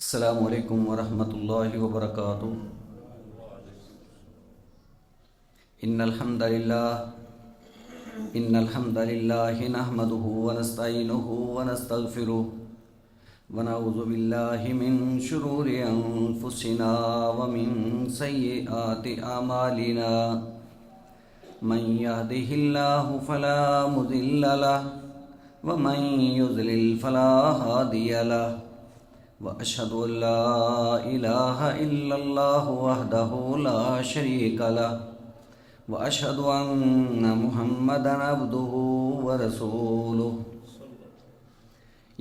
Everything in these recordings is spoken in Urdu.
السلام علیکم ورحمۃ اللہ وبرکاتہ۔ ان الحمد للہ نحمده ونستعینه ونستغفره ونعوذ باللہ من شرور انفسنا ومن سیئات اعمالنا من يهده الله فلا مضل له ومن يضلل فلا هادي له وأشهد أن لا إله إلا الله وحده لا شريك له وأشهد أن محمدا عبده ورسوله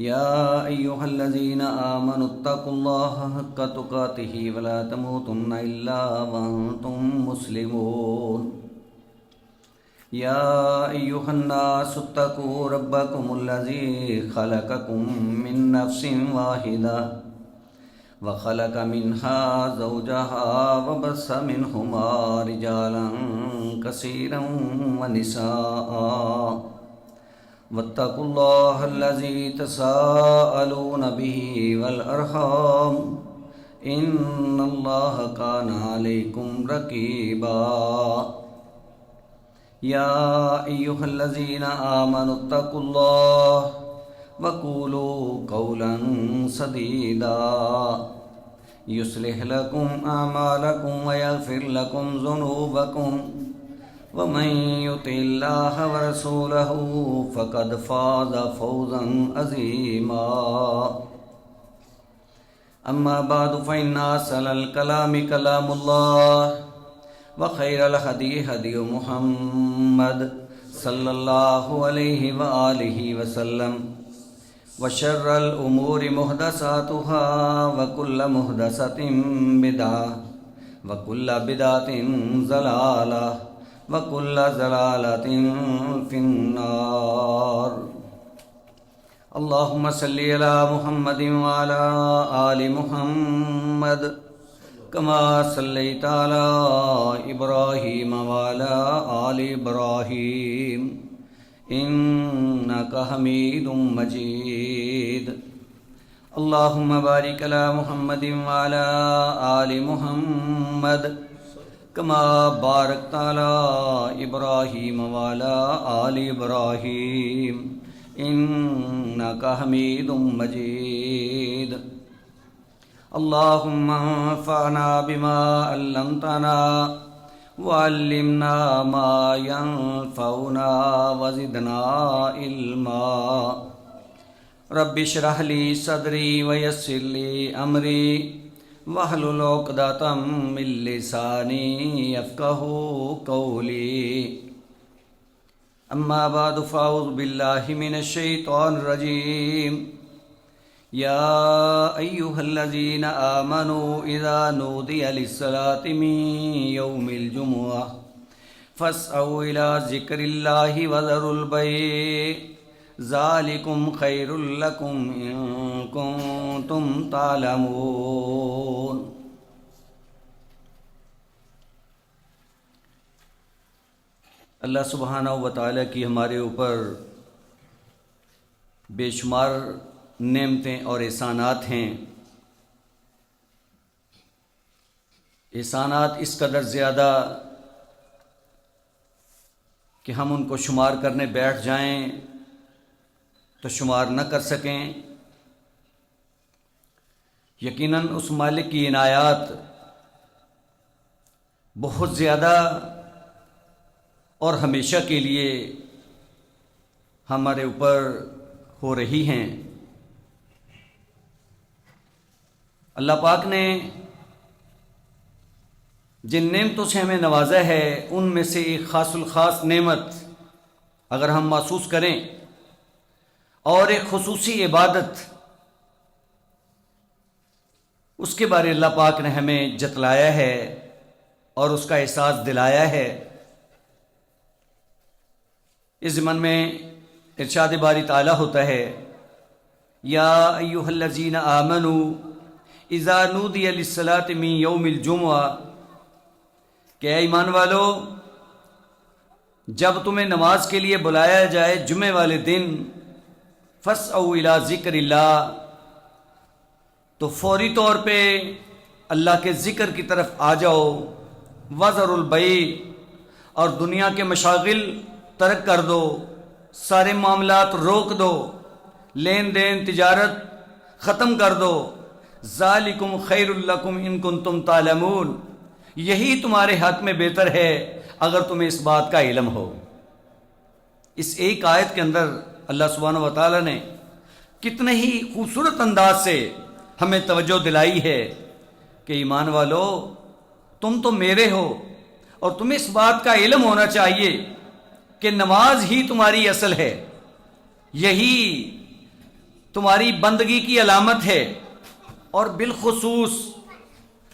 يا أيها الذين آمنوا اتقوا الله حق تقاته ولا تموتن إلا وأنتم مسلمون يا أيها الناس اتقوا ربكم الذي خلقكم من نفس واحدة وخلق منها زوجها وبث منهما رجالا كثيرا ونساء واتقوا الله الذي تساءلون به والأرحام إن الله كان عليكم رقيبا يا أيها الذين آمنوا اتقوا الله وقولوا قولا سديدا يصلح لكم أعمالكم ويغفر لكم ذنوبكم ومن يطع الله ورسوله فقد فاز فوزا عظيما أما بعد فإن أحسن الكلام كلام الله وخير الهدي هدي محمد صلى الله عليه وآله وسلم وشر الأمور محدثاتها وكل محدثة بدعة وكل بدعة ضلالة وكل ضلالة في النار اللهم صل على محمد وعلى آل محمد كما صليت على إبراهيم وعلى آل إبراهيم إنك حميد مجيد اللهم بارك على محمد وعلى آل محمد كما باركت على إبراهيم وعلى آل إبراهيم إنك حميد مجيد اللهم انفعنا بما علمتنا وعلمنا ما ينفعنا وزدنا علما رب اشرح لي صدري ويسر لي أمري واحلل عقدة من لساني يفقهوا قولي أما بعد فأعوذ بالله من الشيطان الرجيم يا أيها الذين آمنوا إذا نودي للصلاة من يوم الجمعة فاسعوا إلى ذكر الله وذروا البيع ذلكم خير لكم إن كنتم تعلمون۔ اللہ سبحانہ و تعالیٰ کی ہمارے اوپر بے شمار نعمتیں اور احسانات ہیں۔ احسانات اس قدر زیادہ کہ ہم ان کو شمار کرنے بیٹھ جائیں تو شمار نہ کر سکیں۔ یقیناً اس مالک کی عنایات بہت زیادہ اور ہمیشہ کے لیے ہمارے اوپر ہو رہی ہیں۔ اللہ پاک نے جن نعمتوں سے ہمیں نوازا ہے ان میں سے ایک خاص الخاص نعمت اگر ہم محسوس کریں اور ایک خصوصی عبادت، اس کے بارے اللہ پاک نے ہمیں جتلایا ہے اور اس کا احساس دلایا ہے۔ اس ضمن میں ارشاد باری تعالیٰ ہوتا ہے یا ایھا الذین آمنوا اذا نودی للصلاۃ من یوم الجمعہ، کہ اے ایمان والو جب تمہیں نماز کے لیے بلایا جائے جمعے والے دن فَاسْعَوْا إِلَىٰ ذِكْرِ اللَّهِ، تو فوری طور پہ اللہ کے ذکر کی طرف آ جاؤ، وذر البیع، اور دنیا کے مشاغل ترک کر دو، سارے معاملات روک دو، لین دین تجارت ختم کر دو۔ ذالکم خیر لکم ان کنتم تعلمون، یہی تمہارے حق میں بہتر ہے اگر تمہیں اس بات کا علم ہو۔ اس ایک آیت کے اندر اللہ سبحانہ و تعالیٰ نے کتنے ہی خوبصورت انداز سے ہمیں توجہ دلائی ہے کہ ایمان والو، تم تو میرے ہو، اور تمہیں اس بات کا علم ہونا چاہیے کہ نماز ہی تمہاری اصل ہے، یہی تمہاری بندگی کی علامت ہے، اور بالخصوص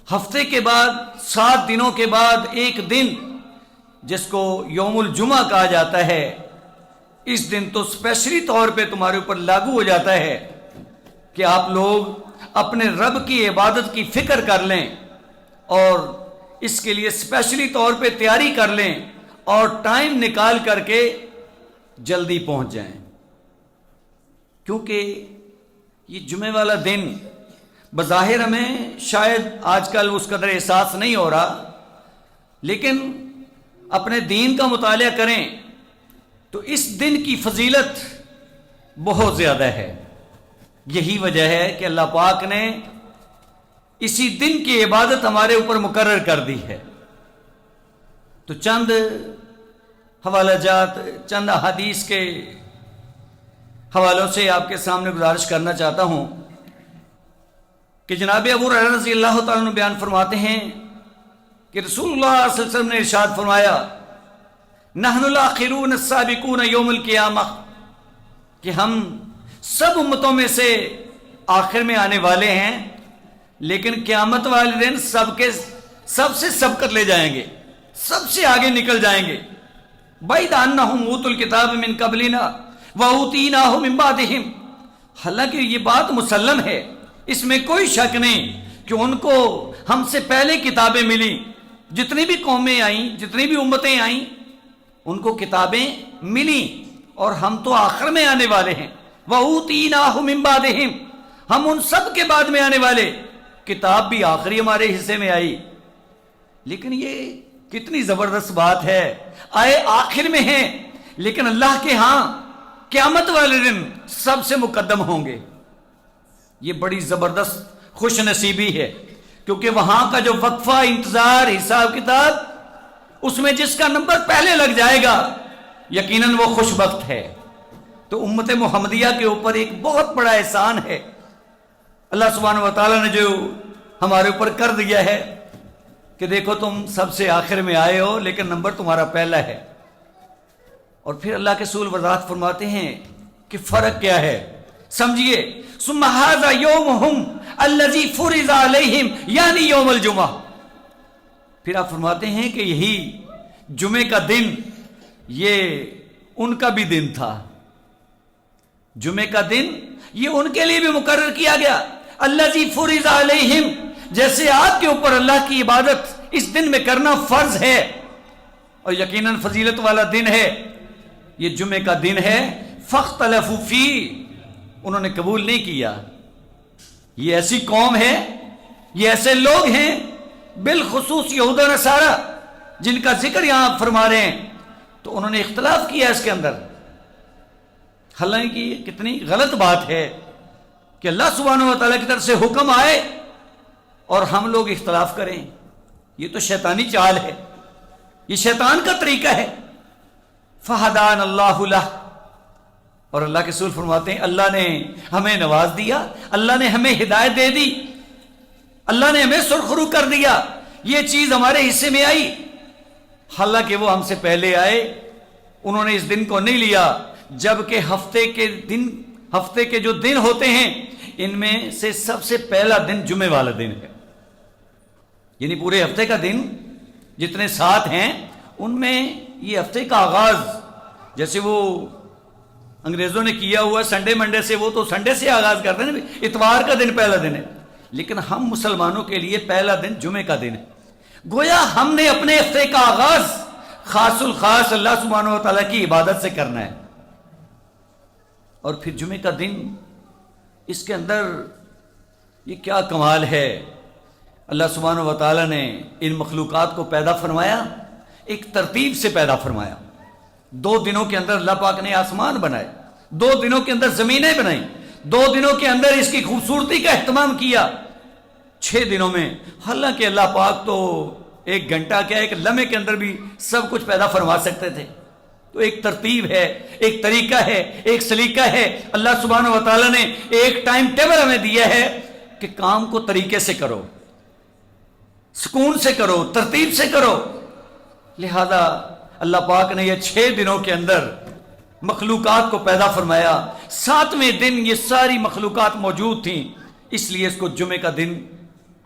ہفتے کے بعد 7 دنوں کے بعد ایک دن جس کو یوم الجمعہ کہا جاتا ہے، اس دن تو اسپیشلی طور پہ تمہارے اوپر لاگو ہو جاتا ہے کہ آپ لوگ اپنے رب کی عبادت کی فکر کر لیں اور اس کے لیے اسپیشلی طور پہ تیاری کر لیں اور ٹائم نکال کر کے جلدی پہنچ جائیں، کیونکہ یہ جمعے والا دن بظاہر ہمیں شاید آج کل اس قدر احساس نہیں ہو رہا، لیکن اپنے دین کا مطالعہ کریں تو اس دن کی فضیلت بہت زیادہ ہے۔ یہی وجہ ہے کہ اللہ پاک نے اسی دن کی عبادت ہمارے اوپر مقرر کر دی ہے۔ تو چند حوالہ جات، چند احادیث کے حوالوں سے آپ کے سامنے گزارش کرنا چاہتا ہوں کہ جناب ابو ہریرہ رضی اللہ تعالیٰ عنہ بیان فرماتے ہیں کہ رسول اللہ صلی اللہ علیہ وسلم نے ارشاد فرمایا، نحن الاخرون السابقون یوم القیامہ، کہ ہم سب امتوں میں سے آخر میں آنے والے ہیں، لیکن قیامت والے دن سب سے سبقت لے جائیں گے، سب سے آگے نکل جائیں گے۔ بعید انہم اوتوا الکتاب من قبلنا واوتیناہ من بعدہم، حالانکہ یہ بات مسلم ہے، اس میں کوئی شک نہیں کہ ان کو ہم سے پہلے کتابیں ملی، جتنی بھی قومیں آئیں، جتنی بھی امتیں آئیں، ان کو کتابیں ملی، اور ہم تو آخر میں آنے والے ہیں۔ وَأُوتِينَاهُ مِن بَعْدِهِمْ، ہم ان سب کے بعد میں آنے والے، کتاب بھی آخری ہمارے حصے میں آئی۔ لیکن یہ کتنی زبردست بات ہے، آئے آخر میں ہیں لیکن اللہ کے ہاں قیامت والے دن سب سے مقدم ہوں گے۔ یہ بڑی زبردست خوش نصیبی ہے، کیونکہ وہاں کا جو وقفہ، انتظار، حساب کتاب، اس میں جس کا نمبر پہلے لگ جائے گا یقیناً وہ خوش بخت ہے۔ تو امت محمدیہ کے اوپر ایک بہت بڑا احسان ہے اللہ سبحانہ و تعالیٰ نے جو ہمارے اوپر کر دیا ہے کہ دیکھو تم سب سے آخر میں آئے ہو لیکن نمبر تمہارا پہلا ہے۔ اور پھر اللہ کے رسول وضاحت فرماتے ہیں کہ فرق کیا ہے، سمجھیے، ثم ھذا یومہم الذی فرض علیہم، یعنی یوم الجمعہ۔ پھر آپ فرماتے ہیں کہ یہی جمعے کا دن یہ ان کا بھی دن تھا، جمعے کا دن یہ ان کے لیے بھی مقرر کیا گیا۔ الذی فرض علیہم، جیسے آپ کے اوپر اللہ کی عبادت اس دن میں کرنا فرض ہے اور یقیناً فضیلت والا دن ہے، یہ جمعے کا دن ہے۔ فاختلفوا فیہ، انہوں نے قبول نہیں کیا۔ یہ ایسی قوم ہے، یہ ایسے لوگ ہیں، بالخصوص یہود و نصارہ جن کا ذکر یہاں آپ فرما رہے ہیں، تو انہوں نے اختلاف کیا اس کے اندر۔ حالانکہ یہ کتنی غلط بات ہے کہ اللہ سبحانہ و تعالیٰ کی طرف سے حکم آئے اور ہم لوگ اختلاف کریں، یہ تو شیطانی چال ہے، یہ شیطان کا طریقہ ہے۔ فہدان اللہ لہ، اور اللہ کے رسول فرماتے ہیں اللہ نے ہمیں نواز دیا، اللہ نے ہمیں ہدایت دے دی، اللہ نے ہمیں سرخرو کر دیا، یہ چیز ہمارے حصے میں آئی۔ حالانکہ وہ ہم سے پہلے آئے، انہوں نے اس دن کو نہیں لیا، جبکہ ہفتے کے جو دن ہوتے ہیں ان میں سے سب سے پہلا دن جمعے والا دن ہے، یعنی پورے ہفتے کا دن جتنے 7 ہیں ان میں یہ ہفتے کا آغاز، جیسے وہ انگریزوں نے کیا ہوا سنڈے منڈے سے، وہ تو سنڈے سے آغاز کرتے ہیں، اتوار کا دن پہلا دن ہے، لیکن ہم مسلمانوں کے لیے پہلا دن جمعے کا دن ہے۔ گویا ہم نے اپنے ہفتے کا آغاز خاص الخاص اللہ سبحانہ و تعالیٰ کی عبادت سے کرنا ہے، اور پھر جمعے کا دن اس کے اندر یہ کیا کمال ہے! اللہ سبحانہ و تعالیٰ نے ان مخلوقات کو پیدا فرمایا، ایک ترتیب سے پیدا فرمایا۔ 2 دنوں کے اندر اللہ پاک نے آسمان بنائے، 2 دنوں کے اندر زمینیں بنائیں، 2 دنوں کے اندر اس کی خوبصورتی کا اہتمام کیا۔ 6 دنوں میں، حالانکہ اللہ پاک تو 1 گھنٹہ کیا 1 لمحے کے اندر بھی سب کچھ پیدا فرما سکتے تھے۔ تو ایک ترتیب ہے، ایک طریقہ ہے، ایک سلیقہ ہے۔ اللہ سبحانہ و تعالیٰ نے ایک ٹائم ٹیبل ہمیں دیا ہے کہ کام کو طریقے سے کرو، سکون سے کرو، ترتیب سے کرو۔ لہذا اللہ پاک نے یہ 6 دنوں کے اندر مخلوقات کو پیدا فرمایا۔ 7ویں دن یہ ساری مخلوقات موجود تھیں، اس لیے اس کو جمعے کا دن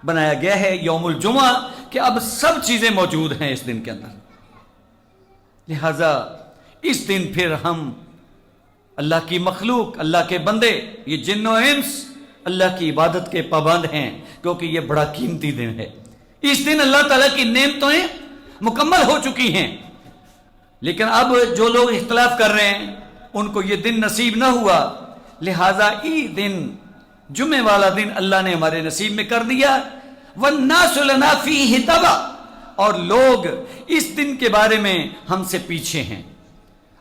بنایا گیا ہے، یوم الجمعہ، کہ اب سب چیزیں موجود ہیں اس دن کے اندر۔ لہذا اس دن پھر ہم اللہ کی مخلوق، اللہ کے بندے، یہ جن و انس اللہ کی عبادت کے پابند ہیں، کیونکہ یہ بڑا قیمتی دن ہے۔ اس دن اللہ تعالیٰ کی نعمتیں مکمل ہو چکی ہیں، لیکن اب جو لوگ اختلاف کر رہے ہیں ان کو یہ دن نصیب نہ ہوا، لہذا یہ دن جمعے والا دن اللہ نے ہمارے نصیب میں کر دیا۔ وَالنَّاسُ لَنَا فِيهِ تَبَعٌ، اور لوگ اس دن کے بارے میں ہم سے پیچھے ہیں۔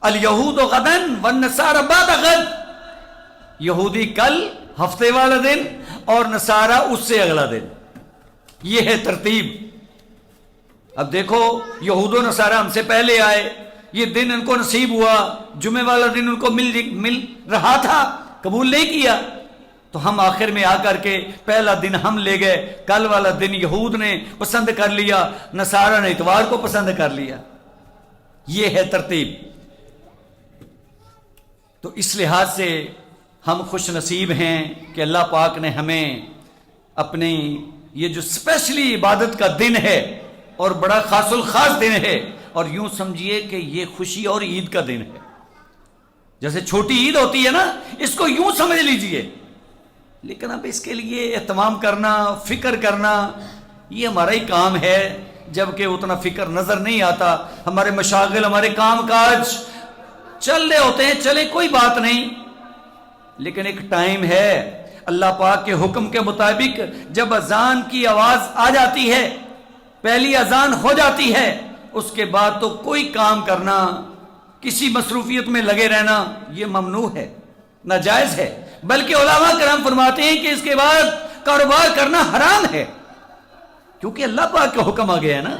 الْيَهُودُ غَدًا وَالنَّصَارَ بَعْدَ غَدٍ، یہودی کل ہفتے والا دن اور نصارہ اس سے اگلا دن، یہ ہے ترتیب۔ اب دیکھو یہود و نصارہ ہم سے پہلے آئے، یہ دن ان کو نصیب ہوا، جمعے والا دن ان کو مل رہا تھا، قبول نہیں کیا، تو ہم آخر میں آ کر کے پہلا دن ہم لے گئے، کل والا دن یہود نے پسند کر لیا، نصارہ نے اتوار کو پسند کر لیا۔ یہ ہے ترتیب۔ تو اس لحاظ سے ہم خوش نصیب ہیں کہ اللہ پاک نے ہمیں اپنی یہ جو اسپیشلی عبادت کا دن ہے اور بڑا خاص الخاص دن ہے، اور یوں سمجھیے کہ یہ خوشی اور عید کا دن ہے، جیسے چھوٹی عید ہوتی ہے نا، اس کو یوں سمجھ لیجئے۔ لیکن اب اس کے لیے اہتمام کرنا، فکر کرنا، یہ ہمارا ہی کام ہے، جبکہ اتنا فکر نظر نہیں آتا۔ ہمارے مشاغل، ہمارے کام کاج چل رہے ہوتے ہیں، چلے کوئی بات نہیں، لیکن ایک ٹائم ہے اللہ پاک کے حکم کے مطابق، جب اذان کی آواز آ جاتی ہے، پہلی اذان ہو جاتی ہے، اس کے بعد تو کوئی کام کرنا، کسی مصروفیت میں لگے رہنا، یہ ممنوع ہے، ناجائز ہے۔ بلکہ علماء کرام فرماتے ہیں کہ اس کے بعد کاروبار کرنا حرام ہے، کیونکہ اللہ پاک کا حکم آ گیا ہے نا،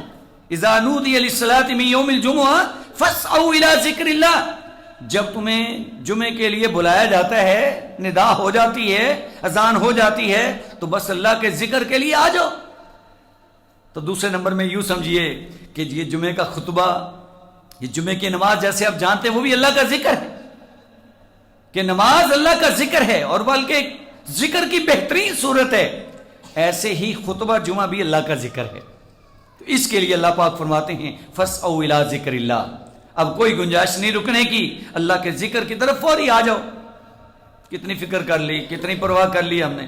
اذا نودی للصلاۃ من یوم الجمعہ فاسعوا الی ذکر اللہ، جب تمہیں جمعے کے لیے بلایا جاتا ہے، ندا ہو جاتی ہے، اذان ہو جاتی ہے، تو بس اللہ کے ذکر کے لیے آ جاؤ۔ تو دوسرے نمبر میں یوں سمجھیے کہ یہ جمعے کا خطبہ، یہ جمعے کی نماز جیسے آپ جانتے ہیں وہ بھی اللہ کا ذکر ہے، کہ نماز اللہ کا ذکر ہے، اور بلکہ ذکر کی بہترین صورت ہے، ایسے ہی خطبہ جمعہ بھی اللہ کا ذکر ہے۔ تو اس کے لیے اللہ پاک فرماتے ہیں فَاسْعَوْا إِلَىٰ ذِكْرِ اللَّهِ، اب کوئی گنجائش نہیں رکنے کی، اللہ کے ذکر کی طرف فوری آ جاؤ۔ کتنی فکر کر لی، کتنی پرواہ کر لی ہم نے۔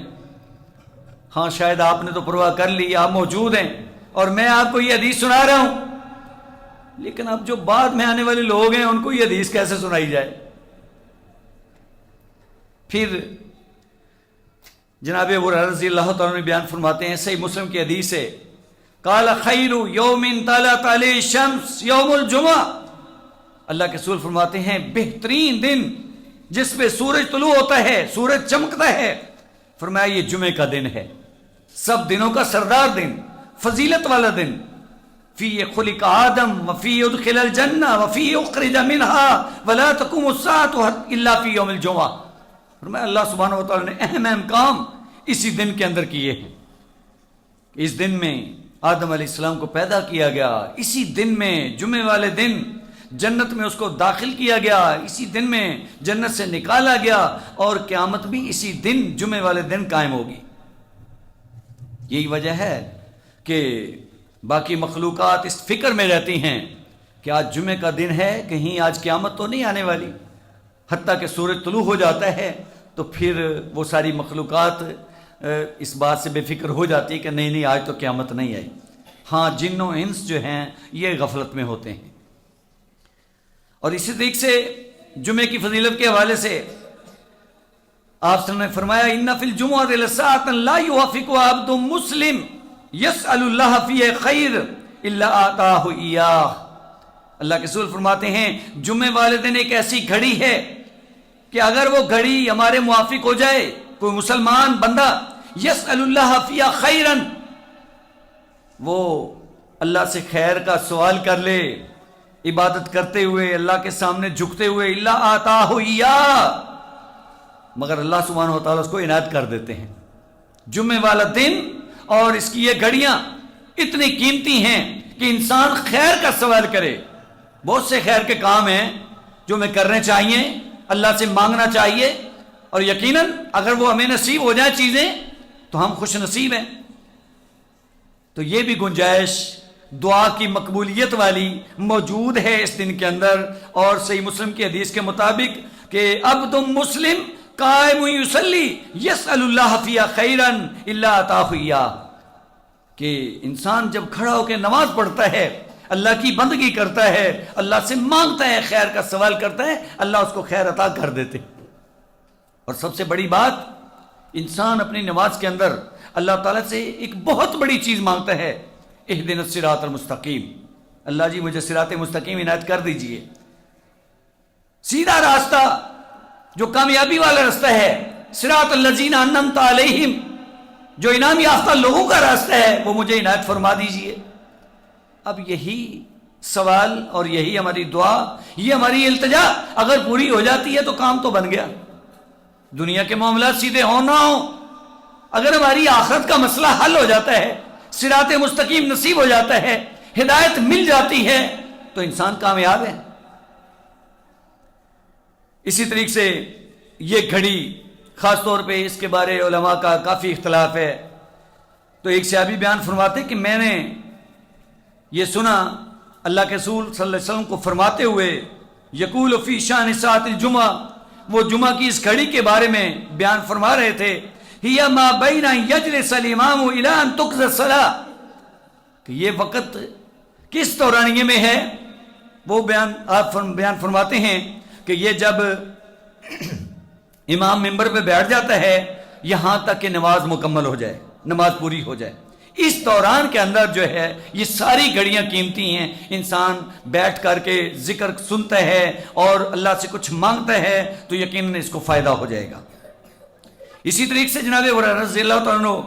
ہاں شاید آپ نے تو پرواہ کر لی، آپ موجود ہیں اور میں آپ کو یہ حدیث سنا رہا ہوں، لیکن اب جو بعد میں آنے والے لوگ ہیں ان کو یہ حدیث کیسے سنائی جائے؟ پھر جناب ابو ہریرہ رضی اللہ تعالیٰ نے بیان فرماتے ہیں، صحیح مسلم کی حدیث ہے، قال خیر یوم طلعت علیہ الشمس یوم الجمعہ، اللہ کے رسول فرماتے ہیں بہترین دن جس پہ سورج طلوع ہوتا ہے، سورج چمکتا ہے، فرمایا یہ جمعے کا دن ہے، سب دنوں کا سردار دن، فضیلت والا دن، فی خلق آدم وفی ادخل الجنہ وفی اخرج منہا ولا تقوم الساعة الا فی یوم الجمعہ، فرمایا اللہ سبحانہ و تعالیٰ نے اہم اہم کام اسی دن کے اندر کیے ہیں۔ اس دن میں آدم علیہ السلام کو پیدا کیا گیا، اسی دن میں جمعے والے دن جنت میں اس کو داخل کیا گیا، اسی دن میں جنت سے نکالا گیا، اور قیامت بھی اسی دن جمعے والے دن قائم ہوگی۔ یہی وجہ ہے کہ باقی مخلوقات اس فکر میں رہتی ہیں کہ آج جمعے کا دن ہے، کہیں آج قیامت تو نہیں آنے والی، حتیٰ کہ سورج طلوع ہو جاتا ہے تو پھر وہ ساری مخلوقات اس بات سے بے فکر ہو جاتی ہے کہ نہیں آج تو قیامت نہیں آئی۔ ہاں جن و انس جو ہیں یہ غفلت میں ہوتے ہیں۔ اور اسی طریقے سے جمعے کی فضیلت کے حوالے سے آپ نے فرمایا ان فی الجمعۃ لساعۃ لا یوافقها عبد مسلم یسأل اللہ فی خیر الا آتاہ ایاہ. اللہ کے رسول فرماتے ہیں جمعے والے دن ایک ایسی گھڑی ہے کہ اگر وہ گھڑی ہمارے موافق ہو جائے، کوئی مسلمان بندہ یسأل اللہ فی خیرا، وہ اللہ سے خیر کا سوال کر لے، عبادت کرتے ہوئے اللہ کے سامنے جھکتے ہوئے، الا آتاہ ایاہ، مگر اللہ سبحانہ و تعالیٰ اس کو عنایت کر دیتے ہیں. جمعے والا دن اور اس کی یہ گھڑیاں اتنی قیمتی ہیں کہ انسان خیر کا سوال کرے. بہت سے خیر کے کام ہیں جو ہمیں کرنے چاہیے، اللہ سے مانگنا چاہیے، اور یقیناً اگر وہ ہمیں نصیب ہو جائیں چیزیں تو ہم خوش نصیب ہیں. تو یہ بھی گنجائش دعا کی مقبولیت والی موجود ہے اس دن کے اندر. اور صحیح مسلم کی حدیث کے مطابق کہ عبد مسلم قائم یصلی یسأل اللہ فی خیرا الا آتاہ ایاہ، کہ انسان جب کھڑا ہو کے نماز پڑھتا ہے، اللہ کی بندگی کرتا ہے، اللہ سے مانگتا ہے، خیر کا سوال کرتا ہے، اللہ اس کو خیر عطا کر دیتے. اور سب سے بڑی بات، انسان اپنی نماز کے اندر اللہ تعالیٰ سے ایک بہت بڑی چیز مانگتا ہے، اہدنا الصراط المستقیم، اللہ جی مجھے صراط مستقیم عنایت کر دیجئے. سیدھا راستہ جو کامیابی والا راستہ ہے، صراط الذین انعمت علیہم، جو انعام یافتہ لوگوں کا راستہ ہے، وہ مجھے عنایت فرما دیجئے. اب یہی سوال اور یہی ہماری دعا، یہ ہماری التجا اگر پوری ہو جاتی ہے تو کام تو بن گیا. دنیا کے معاملات سیدھے ہوں نہ ہوں، اگر ہماری آخرت کا مسئلہ حل ہو جاتا ہے، صراط مستقیم نصیب ہو جاتا ہے، ہدایت مل جاتی ہے، تو انسان کامیاب ہے. اسی طریقے سے یہ گھڑی خاص طور پہ اس کے بارے علماء کا کافی اختلاف ہے. تو ایک صحابی بیان فرماتے کہ میں نے یہ سنا اللہ کے رسول صلی اللہ علیہ وسلم کو فرماتے ہوئے، یقول فی شان ساعۃ الجمعہ، وہ جمعہ کی اس گھڑی کے بارے میں بیان فرما رہے تھے، ہی ما بین یجلس الامام الی ان تقضی الصلاۃ، کہ یہ وقت کس دورانیے میں ہے. وہ بیان فرماتے ہیں کہ یہ جب امام ممبر پہ بیٹھ جاتا ہے یہاں تک کہ نماز مکمل ہو جائے، نماز پوری ہو جائے. اس دوران کے اندر جو ہے یہ ساری گھڑیاں قیمتی ہیں. انسان بیٹھ کر کے ذکر سنتا ہے اور اللہ سے کچھ مانگتا ہے تو یقیناً اس کو فائدہ ہو جائے گا. اسی طریقے سے جناب ہریرہ رضی اللہ تعالیٰ عنہ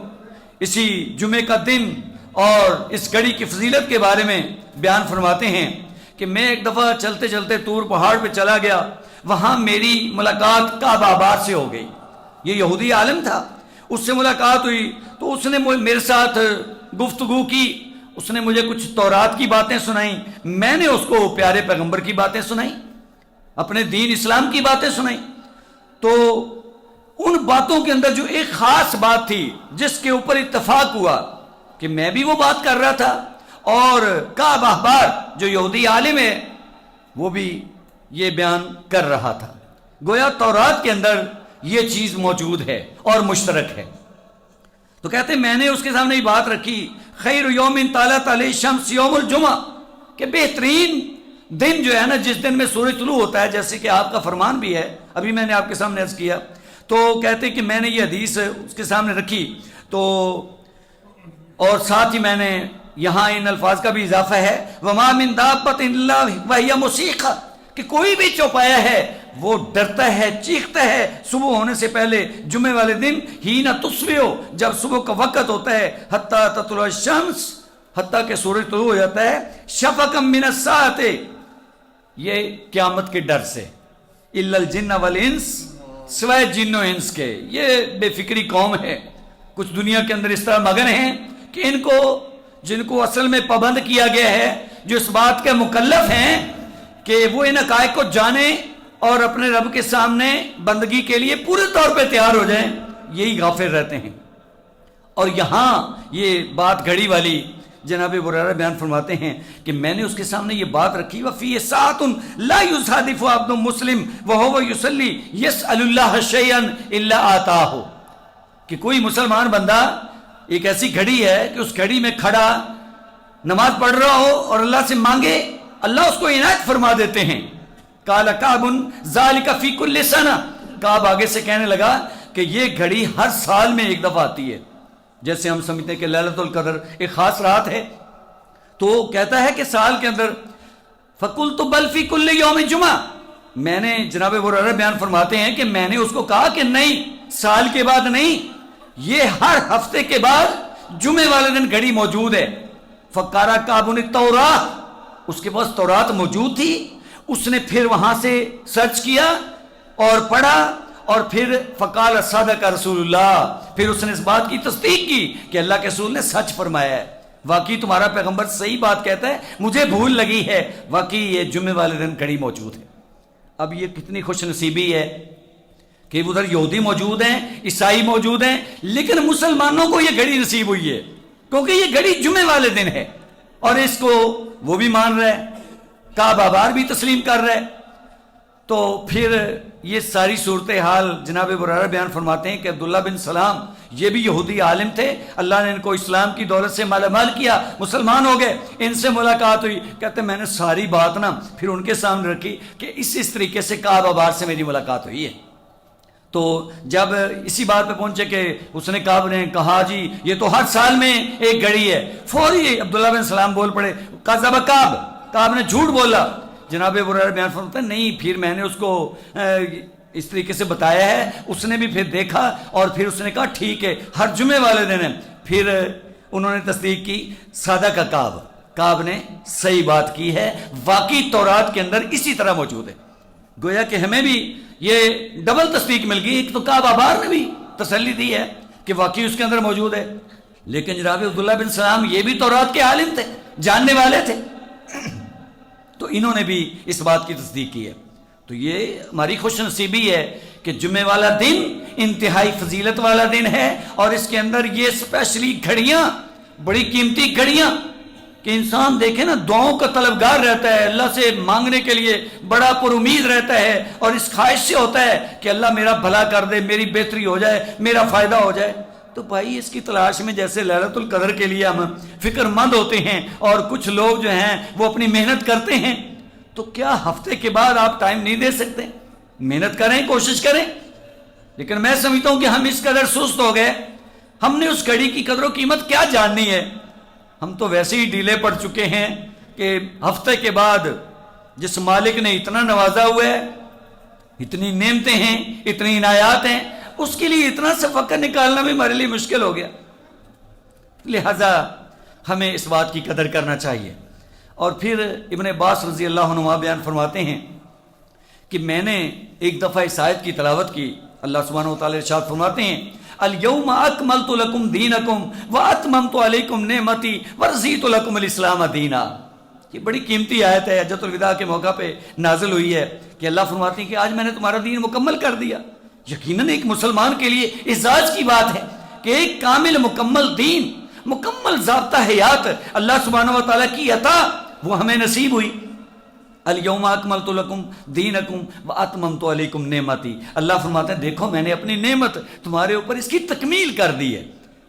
اسی جمعے کا دن اور اس گھڑی کی فضیلت کے بارے میں بیان فرماتے ہیں کہ میں ایک دفعہ چلتے چلتے طور پہاڑ پہ چلا گیا، وہاں میری ملاقات کعبہ آباد سے ہو گئی. یہ یہودی عالم تھا، اس سے ملاقات ہوئی تو اس نے میرے ساتھ گفتگو کی، اس نے مجھے کچھ تورات کی باتیں سنائیں، میں نے اس کو پیارے پیغمبر کی باتیں سنائیں، اپنے دین اسلام کی باتیں سنائیں. تو ان باتوں کے اندر جو ایک خاص بات تھی جس کے اوپر اتفاق ہوا کہ میں بھی وہ بات کر رہا تھا اور کعب احبار جو یہودی عالم ہے وہ بھی یہ بیان کر رہا تھا. گویا تورات کے اندر یہ چیز موجود ہے اور مشترک ہے. تو کہتے میں نے اس کے سامنے یہ بات رکھی، خیر یوم طالعت علیہ الشمس یوم الجمعہ، کہ بہترین دن جو ہے نا جس دن میں سورج طلوع ہوتا ہے، جیسے کہ آپ کا فرمان بھی ہے، ابھی میں نے آپ کے سامنے عرض کیا. تو کہتے کہ میں نے یہ حدیث اس کے سامنے رکھی تو اور ساتھ ہی میں نے یہاں ان الفاظ کا بھی اضافہ ہے، وما من دابۃ الا وہی مصیقہ، کہ کوئی بھی چوپایا ہے وہ ڈرتا ہے، چیختا ہے صبح ہونے سے پہلے جمعے والے دن، ہی نہ تصبح، جب صبح کا وقت ہوتا ہے، حتیٰ تطلع الشمس، حتیٰ کہ سورج طلوع ہو جاتا ہے، شفقا من الساعۃ، یہ قیامت کے ڈر سے، الا الجن والانس، سوائے جن و انس کے. یہ بے فکری قوم ہے، کچھ دنیا کے اندر اس طرح مگن ہیں کہ جن کو اصل میں پابند کیا گیا ہے، جو اس بات کے مکلف ہیں کہ وہ ان حقائق کو جانیں اور اپنے رب کے سامنے بندگی کے لیے پورے طور پہ تیار ہو جائیں، یہی غافل رہتے ہیں. اور یہاں یہ بات گھڑی والی جناب ہریرہ بیان فرماتے ہیں کہ میں نے اس کے سامنے یہ بات رکھی، وفی ساعۃ لا یصادف عبد مسلم وهو یصلی یسأل اللہ شیئا الا آتاہ، کہ کوئی مسلمان بندہ ایک ایسی گھڑی ہے کہ اس گھڑی میں کھڑا نماز پڑھ رہا ہو اور اللہ سے مانگے، اللہ اس کو عنایت فرما دیتے ہیں. قال کعب ذلک فی کل سنہ، کعب آگے سے کہنے لگا کہ یہ گھڑی ہر سال میں ایک دفعہ آتی ہے. جیسے ہم سمجھتے ہیں کہ لیلۃ القدر ایک خاص رات ہے، تو کہتا ہے کہ سال کے اندر فَقُلْتُ بَلْ فِي كُلِّ يَوْمِ جُمعہ. میں نے جناب ابو ہریرہ بیان فرماتے ہیں کہ میں نے اس کو کہا کہ نہیں، سال کے بعد نہیں، یہ ہر ہفتے کے بعد جمعے والے دن گھڑی موجود ہے. فقارا کعب التوراۃ، اس کے پاس تورات موجود تھی. اس نے پھر وہاں سے سرچ کیا اور پڑھا، اور پھر فقال صدق رسول اللہ، پھر اس نے اس بات کی تصدیق کی کہ اللہ کے رسول نے سچ فرمایا ہے، واقعی تمہارا پیغمبر صحیح بات کہتا ہے، مجھے بھول لگی ہے، واقعی یہ جمعے والے دن گھڑی موجود ہے. اب یہ کتنی خوش نصیبی ہے کہ ادھر یہودی موجود ہیں، عیسائی موجود ہیں، لیکن مسلمانوں کو یہ گھڑی نصیب ہوئی ہے، کیونکہ یہ گھڑی جمعے والے دن ہے، اور اس کو وہ بھی مان رہے ہیں، کعبہ بار بھی تسلیم کر رہے. تو پھر یہ ساری صورتحال جناب ابو ہریرہ بیان فرماتے ہیں کہ عبداللہ بن سلام یہ بھی یہودی عالم تھے، اللہ نے ان کو اسلام کی دولت سے مالا مال کیا، مسلمان ہو گئے. ان سے ملاقات ہوئی، کہتے میں نے ساری بات نا پھر ان کے سامنے رکھی کہ اس طریقے سے کعبہ بار سے میری ملاقات ہوئی ہے. تو جب اسی بات پہ پہنچے کہ اس نے کعب نے کہا جی یہ تو ہر سال میں ایک گھڑی ہے، فوری عبداللہ بن سلام بول پڑے کذب کعب، کعب نے جھوٹ بولا. جناب ابو ہریرہ بیان فرماتے ہیں نہیں، پھر میں نے اس کو اس طریقے سے بتایا ہے، اس نے بھی پھر دیکھا اور پھر اس نے کہا ٹھیک ہے ہر جمعے والے دن ہے. پھر انہوں نے تصدیق کی، صادق کعب، کعب نے صحیح بات کی ہے، واقعی تورات کے اندر اسی طرح موجود ہے. گویا کہ ہمیں بھی یہ ڈبل تصدیق مل گئی، ایک تو کعب بار نے بھی تسلی دی ہے کہ واقعی اس کے اندر موجود ہے، لیکن جناب عبداللہ بن سلام یہ بھی تورات کے عالم تھے، جاننے والے تھے، تو انہوں نے بھی اس بات کی تصدیق کی ہے. تو یہ ہماری خوش نصیبی ہے کہ جمعے والا دن انتہائی فضیلت والا دن ہے، اور اس کے اندر یہ اسپیشلی گھڑیاں، بڑی قیمتی گھڑیاں، کہ انسان دیکھے نا دعاؤں کا طلبگار رہتا ہے، اللہ سے مانگنے کے لیے بڑا پر امید رہتا ہے، اور اس خواہش سے ہوتا ہے کہ اللہ میرا بھلا کر دے، میری بہتری ہو جائے، میرا فائدہ ہو جائے. تو بھائی اس کی تلاش میں جیسے لیلۃ القدر کے لیے ہم فکر مند ہوتے ہیں، اور کچھ لوگ جو ہیں وہ اپنی محنت کرتے ہیں، تو کیا ہفتے کے بعد آپ ٹائم نہیں دے سکتے؟ محنت کریں، کوشش کریں. لیکن میں سمجھتا ہوں کہ ہم اس قدر سست ہو گئے، ہم نے اس گھڑی کی قدر و قیمت کیا جاننی ہے. ہم تو ویسے ہی ڈھیلے پڑ چکے ہیں کہ ہفتے کے بعد جس مالک نے اتنا نوازا ہوا ہے، اتنی نعمتیں ہیں، اتنی عنایات ہیں، اس کے لیے اتنا سے وقت نکالنا بھی ہمارے لیے مشکل ہو گیا. لہذا ہمیں اس بات کی قدر کرنا چاہیے. اور پھر ابن عباس رضی اللہ عنہ بیان فرماتے ہیں کہ میں نے ایک دفعہ اس آیت کی تلاوت کی، اللہ سبحانہ و تعالی ارشاد فرماتے ہیں الیوم اکملت لکم دینکم واتممت علیکم نعمتی ورضیت لکم الاسلام دینا. یہ بڑی قیمتی آیت ہے، حجۃ الوداع کے موقع پہ نازل ہوئی ہے کہ اللہ فرماتے ہیں کہ آج میں نے تمہارا دین مکمل کر دیا. یقیناً ایک مسلمان کے لیے اعزاز کی بات ہے کہ ایک کامل مکمل دین، مکمل ضابطہ حیات اللہ سبحانہ و تعالیٰ کی عطا وہ ہمیں نصیب ہوئی. الیوم اکملت لکم دینکم واتممت علیکم نعمتی. اللہ فرماتے ہیں دیکھو میں نے اپنی نعمت تمہارے اوپر اس کی تکمیل کر دی ہے،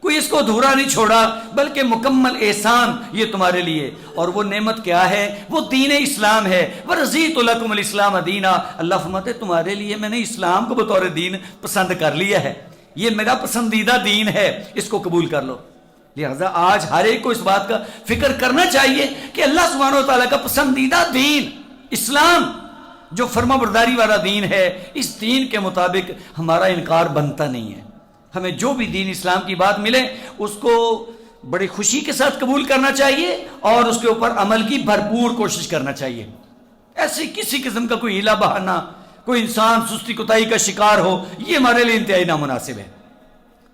کوئی اس کو ادھورا نہیں چھوڑا، بلکہ مکمل احسان یہ تمہارے لیے. اور وہ نعمت کیا ہے؟ وہ دین اسلام ہے. ورضیت لکم الاسلام دینا. اللہ فرماتے ہیں تمہارے لیے میں نے اسلام کو بطور دین پسند کر لیا ہے، یہ میرا پسندیدہ دین ہے، اس کو قبول کر لو. لہذا آج ہر ایک کو اس بات کا فکر کرنا چاہیے کہ اللہ سبحانہ و تعالیٰ کا پسندیدہ دین اسلام جو فرما برداری والا دین ہے، اس دین کے مطابق ہمارا انکار بنتا نہیں ہے. ہمیں جو بھی دین اسلام کی بات ملے اس کو بڑی خوشی کے ساتھ قبول کرنا چاہیے اور اس کے اوپر عمل کی بھرپور کوشش کرنا چاہیے. ایسی کسی قسم کا کوئی ہیلا بہانا، کوئی انسان سستی کوتاہی کا شکار ہو، یہ ہمارے لیے انتہائی نامناسب ہے.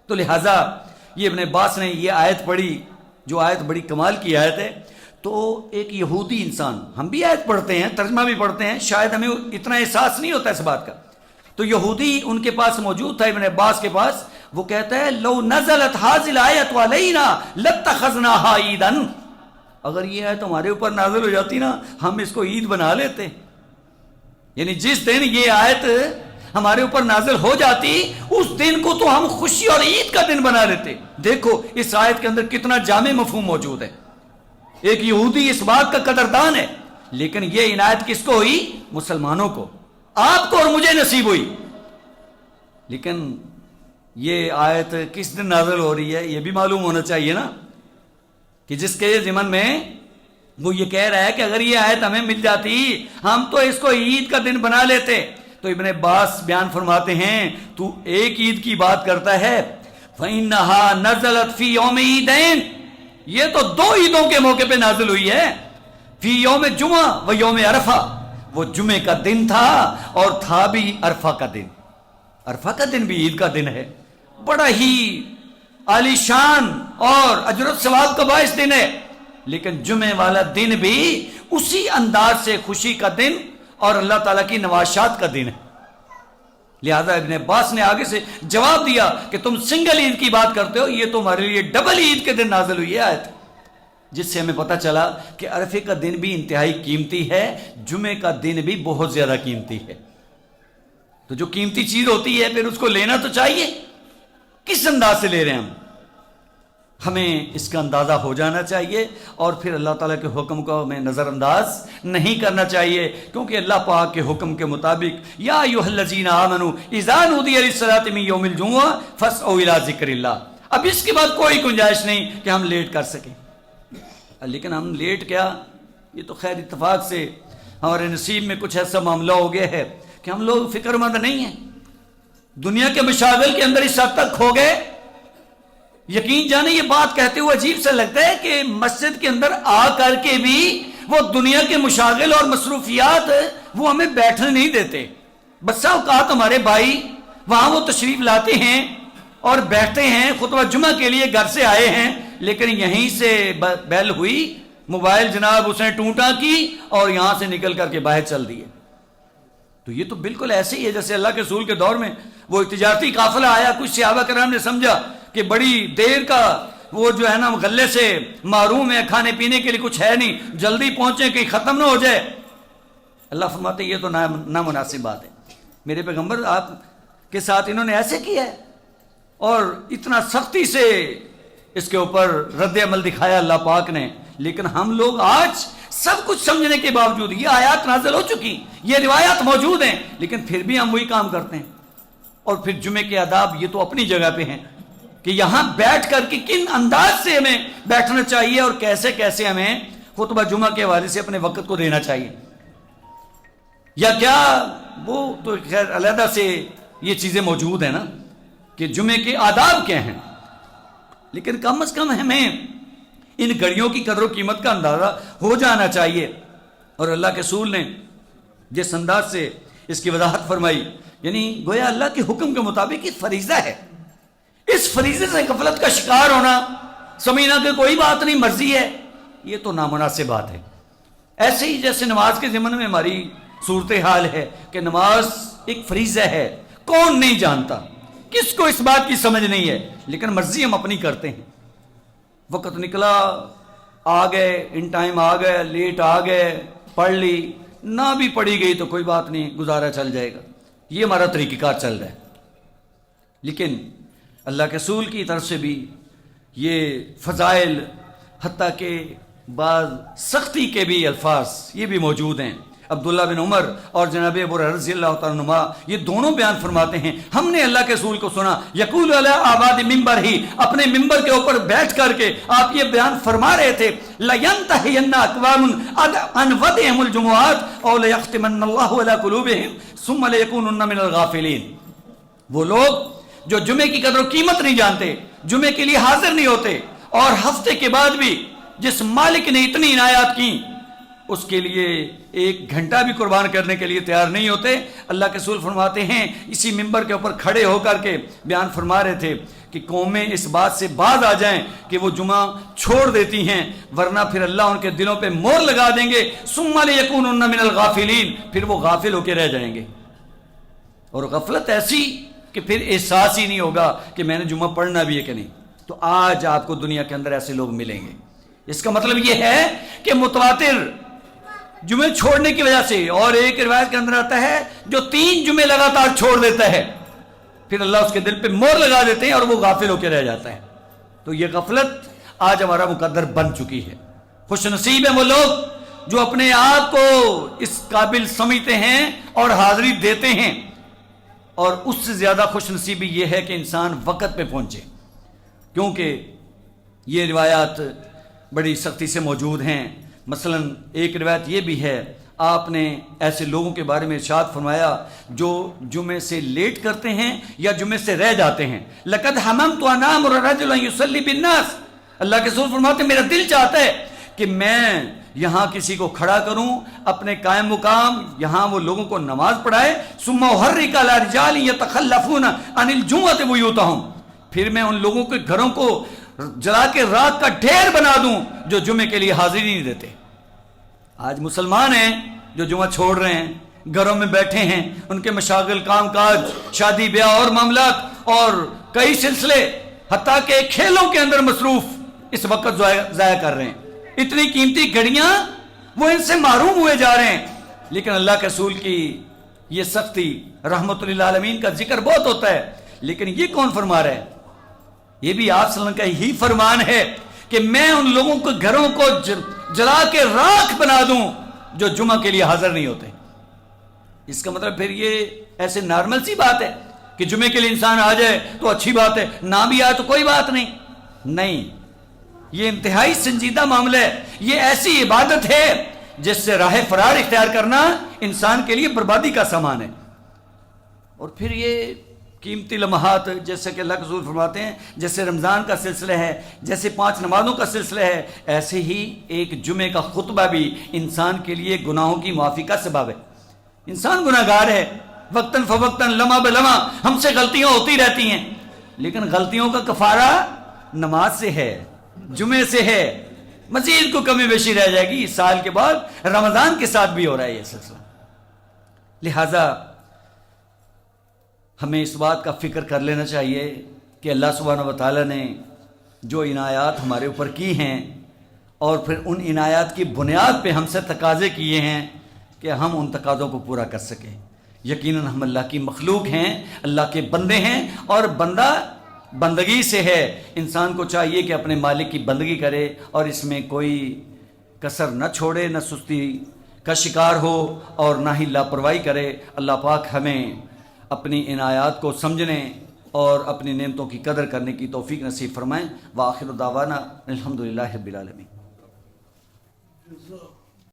تو لہٰذا یہ ابن عباس نے یہ آیت پڑھی، جو آیت بڑی کمال کی آیت ہے. تو ایک یہودی انسان، ہم بھی آیت پڑھتے ہیں، ترجمہ بھی پڑھتے ہیں، شاید ہمیں اتنا احساس نہیں ہوتا اس بات کا. تو یہودی ان کے پاس موجود تھا، ابن عباس کے پاس. وہ کہتا ہے لو نزلت حاضل آیت علینا لاتخذناها عیدا. اگر یہ آیت ہمارے اوپر نازل ہو جاتی نا، ہم اس کو عید بنا لیتے. یعنی جس دن یہ آیت ہمارے اوپر نازل ہو جاتی، اس دن کو تو ہم خوشی اور عید کا دن بنا لیتے. دیکھو اس آیت کے اندر کتنا جامع مفہوم موجود ہے. ایک یہودی اس بات کا قدردان ہے، لیکن یہ عنایت کس کو ہوئی؟ مسلمانوں کو، آپ کو اور مجھے نصیب ہوئی. لیکن یہ آیت کس دن نازل ہو رہی ہے یہ بھی معلوم ہونا چاہیے نا، کہ جس کے ضمن میں وہ یہ کہہ رہا ہے کہ اگر یہ آیت ہمیں مل جاتی ہم تو اس کو عید کا دن بنا لیتے۔ تو ابن عباس بیان فرماتے ہیں تو ایک عید کی بات کرتا ہے، فَإِنَّهَا نَزَلَتْ فِي يَوْمِ عِيدَيْنِ، یہ تو دو عیدوں کے موقع پہ نازل ہوئی ہے، فی یوم جمعہ و یوم عرفہ، وہ جمعے کا دن تھا اور تھا بھی عرفہ کا دن۔ عرفہ کا دن بھی عید کا دن ہے، بڑا ہی عالی شان اور اجر و ثواب کا باعث دن ہے، لیکن جمعے والا دن بھی اسی انداز سے خوشی کا دن اور اللہ تعالیٰ کی نواشات کا دن ہے۔ لہذا ابن عباس نے آگے سے جواب دیا کہ تم سنگل عید کی بات کرتے ہو، یہ تمہارے لیے ڈبل عید کے دن نازل ہوئی ہے آیت، جس سے ہمیں پتہ چلا کہ عرفے کا دن بھی انتہائی قیمتی ہے، جمعے کا دن بھی بہت زیادہ قیمتی ہے۔ تو جو قیمتی چیز ہوتی ہے پھر اس کو لینا تو چاہیے، کس انداز سے لے رہے ہیں ہمیں اس کا اندازہ ہو جانا چاہیے، اور پھر اللہ تعالیٰ کے حکم کو ہمیں نظر انداز نہیں کرنا چاہیے، کیونکہ اللہ پاک کے حکم کے مطابق یا ایھا الذین آمنوا اذا نودی للصلاۃ من یوم الجمعہ فاسعوا الی ذکر اللہ۔ اب اس کے بعد کوئی گنجائش نہیں کہ ہم لیٹ کر سکیں، لیکن ہم لیٹ کیا، یہ تو خیر اتفاق سے ہمارے نصیب میں کچھ ایسا معاملہ ہو گیا ہے کہ ہم لوگ فکر مند نہیں ہیں، دنیا کے مشاغل کے اندر اس حد تک کھو گئے۔ یقین جانے یہ بات کہتے ہوئے عجیب سے لگتا ہے کہ مسجد کے اندر آ کر کے بھی وہ دنیا کے مشاغل اور مصروفیات وہ ہمیں بیٹھنے نہیں دیتے۔ بسا اوقات ہمارے بھائی وہاں وہ تشریف لاتے ہیں اور بیٹھتے ہیں، خطبہ جمعہ کے لیے گھر سے آئے ہیں، لیکن یہیں سے بیل ہوئی، موبائل جناب اس نے ٹونٹا کی اور یہاں سے نکل کر کے باہر چل دیے۔ تو یہ تو بالکل ایسے ہی ہے جیسے اللہ کے رسول کے دور میں وہ تجارتی قافلہ آیا، کچھ صحابہ کرام نے سمجھا کہ بڑی دیر کا وہ جو ہے نا غلے سے محروم ہے، کھانے پینے کے لیے کچھ ہے نہیں، جلدی پہنچے کہیں ختم نہ ہو جائے۔ اللہ فرماتے یہ تو نامناسب بات ہے، میرے پیغمبر آپ کے ساتھ انہوں نے ایسے کیا ہے، اور اتنا سختی سے اس کے اوپر رد عمل دکھایا اللہ پاک نے۔ لیکن ہم لوگ آج سب کچھ سمجھنے کے باوجود، یہ آیات نازل ہو چکی، یہ روایات موجود ہیں، لیکن پھر بھی ہم وہی کام کرتے ہیں۔ اور پھر جمعے کے آداب یہ تو اپنی جگہ پہ ہیں کہ یہاں بیٹھ کر کے کن انداز سے ہمیں بیٹھنا چاہیے اور کیسے کیسے ہمیں خطبہ جمعہ کے حوالے سے اپنے وقت کو دینا چاہیے، یا کیا وہ تو خیر علیحدہ سے یہ چیزیں موجود ہیں نا کہ جمعے کے آداب کیا ہیں، لیکن کم از کم ہمیں ان گھڑیوں کی قدر و قیمت کا اندازہ ہو جانا چاہیے۔ اور اللہ کے رسول نے جس انداز سے اس کی وضاحت فرمائی، یعنی گویا اللہ کے حکم کے مطابق یہ فریضہ ہے، اس فریضے سے غفلت کا شکار ہونا، سمجھنا کہ کوئی بات نہیں مرضی ہے، یہ تو نامناسب بات ہے۔ ایسے ہی جیسے نماز کے ضمن میں ہماری صورتحال ہے کہ نماز ایک فریضہ ہے، کون نہیں جانتا، کس کو اس بات کی سمجھ نہیں ہے، لیکن مرضی ہم اپنی کرتے ہیں۔ وقت نکلا، آ گئے، ان ٹائم آ گئے، لیٹ آ گئے، پڑھ لی، نہ بھی پڑھی گئی تو کوئی بات نہیں، گزارا چل جائے گا، یہ ہمارا طریقہ کار چل رہا ہے۔ لیکن اللہ کے رسول کی طرف سے بھی یہ فضائل، حتیٰ کہ بعض سختی کے بھی الفاظ یہ بھی موجود ہیں۔ عبداللہ بن عمر اور جناب ابو ہریرہ رضی اللہ تعالیٰ عنہما یہ دونوں بیان فرماتے ہیں، ہم نے اللہ کے رسول کو سنا یقول علی آباد ممبر ہی، اپنے ممبر کے اوپر بیٹھ کر کے آپ یہ بیان فرما رہے تھے، لَيَنْتَهِيَنَّ أَقْوَامٌ عَنْ وَدْعِهِمُ الْجُمُعَاتِ أَوْ لَيَخْتِمَنَّ اللَّهُ عَلَى قُلُوبِهِمْ ثُمَّ لَيَكُونُنَّ مِنَ الْغَافِلِينَ۔ وہ لوگ جو جمعے کی قدر و قیمت نہیں جانتے، جمعے کے لیے حاضر نہیں ہوتے، اور ہفتے کے بعد بھی جس مالک نے اتنی عنایات کی اس کے لیے ایک گھنٹہ بھی قربان کرنے کے لیے تیار نہیں ہوتے۔ اللہ کے رسول فرماتے ہیں، اسی ممبر کے اوپر کھڑے ہو کر کے بیان فرما رہے تھے کہ قومیں اس بات سے باز آ جائیں کہ وہ جمعہ چھوڑ دیتی ہیں، ورنہ پھر اللہ ان کے دلوں پہ مہر لگا دیں گے، ثم لیکونن من الغافلین، پھر وہ غافل ہو کے رہ جائیں گے، اور غفلت ایسی کہ پھر احساس ہی نہیں ہوگا کہ میں نے جمعہ پڑھنا بھی ہے کہ نہیں۔ تو آج آپ کو دنیا کے اندر ایسے لوگ ملیں گے۔ اس کا مطلب یہ ہے کہ متواتر جمعے چھوڑنے کی وجہ سے، اور ایک روایت کے اندر آتا ہے جو 3 جمعے لگاتار چھوڑ دیتا ہے پھر اللہ اس کے دل پہ مہر لگا دیتے ہیں اور وہ غافل ہو کے رہ جاتا ہے۔ تو یہ غفلت آج ہمارا مقدر بن چکی ہے۔ خوش نصیب ہیں وہ لوگ جو اپنے آپ کو اس قابل سمجھتے ہیں اور حاضری دیتے ہیں اور اس سے زیادہ خوش نصیبی یہ ہے کہ انسان وقت پہ پہنچے، کیونکہ یہ روایات بڑی سختی سے موجود ہیں۔ مثلا ایک روایت یہ بھی ہے، آپ نے ایسے لوگوں کے بارے میں ارشاد فرمایا جو جمعے سے لیٹ کرتے ہیں یا جمعے سے رہ جاتے ہیں۔ لقد حممت ان آمر رجلا یصلی بالناس، اللہ کے رسول فرماتے ہیں میرا دل چاہتا ہے کہ میں یہاں کسی کو کھڑا کروں اپنے قائم مقام، یہاں وہ لوگوں کو نماز پڑھائے، ثم احرک علی رجال یتخلفون عن الجمعۃ بیوتہم، پھر میں ان لوگوں کے گھروں کو جلا کے راک کا ڈھیر بنا دوں جو جمعے کے لیے حاضری نہیں دیتے۔ آج مسلمان ہیں جو جمعہ چھوڑ رہے ہیں، گھروں میں بیٹھے ہیں، ان کے مشاغل، کام کاج، شادی بیاہ اور معاملات اور کئی سلسلے، حتیٰ کہ کھیلوں کے اندر مصروف اس وقت ضائع کر رہے ہیں۔ اتنی قیمتی گھڑیاں وہ ان سے محروم ہوئے جا رہے ہیں۔ لیکن اللہ کے رسول کی یہ سختی، رحمت للعالمین کا ذکر بہت ہوتا ہے، لیکن یہ کون فرما رہا ہے؟ یہ بھی آپ صلی اللہ علیہ وسلم کا ہی فرمان ہے کہ میں ان لوگوں کے گھروں کو جلا کے راکھ بنا دوں جو جمعہ کے لیے حاضر نہیں ہوتے۔ اس کا مطلب پھر یہ ایسے نارمل سی بات ہے کہ جمعے کے لیے انسان آ جائے تو اچھی بات ہے، نہ بھی آئے تو کوئی بات نہیں، یہ انتہائی سنجیدہ معاملہ ہے۔ یہ ایسی عبادت ہے جس سے راہ فرار اختیار کرنا انسان کے لیے بربادی کا سامان ہے۔ اور پھر یہ قیمتی لمحات، جیسے کہ اللہ کے رسول فرماتے ہیں جیسے رمضان کا سلسلہ ہے، جیسے 5 نمازوں کا سلسلہ ہے، ایسے ہی ایک جمعے کا خطبہ بھی انسان کے لیے گناہوں کی معافی کا سبب ہے۔ انسان گناہ گار ہے، وقتاً فوقتاً، لمحہ بلمحہ ہم سے غلطیاں ہوتی رہتی ہیں، لیکن غلطیوں کا کفارہ نماز سے ہے، جمعے سے ہے، مزید کو کمی بیشی رہ جائے گی اس سال کے بعد رمضان کے ساتھ بھی ہو رہا ہے یہ سلسلہ۔ لہٰذا ہمیں اس بات کا فکر کر لینا چاہیے کہ اللہ سبحانہ و تعالیٰ نے جو عنایات ہمارے اوپر کی ہیں اور پھر ان عنایات کی بنیاد پہ ہم سے تقاضے کیے ہیں کہ ہم ان تقاضوں کو پورا کر سکیں۔ یقیناً ہم اللہ کی مخلوق ہیں، اللہ کے بندے ہیں، اور بندہ بندگی سے ہے۔ انسان کو چاہیے کہ اپنے مالک کی بندگی کرے اور اس میں کوئی کسر نہ چھوڑے، نہ سستی کا شکار ہو اور نہ ہی لاپرواہی کرے۔ اللہ پاک ہمیں اپنی عنایات کو سمجھنے اور اپنی نعمتوں کی قدر کرنے کی توفیق نصیب فرمائیں۔ وآخر دعوانا الحمدللہ رب العالمین۔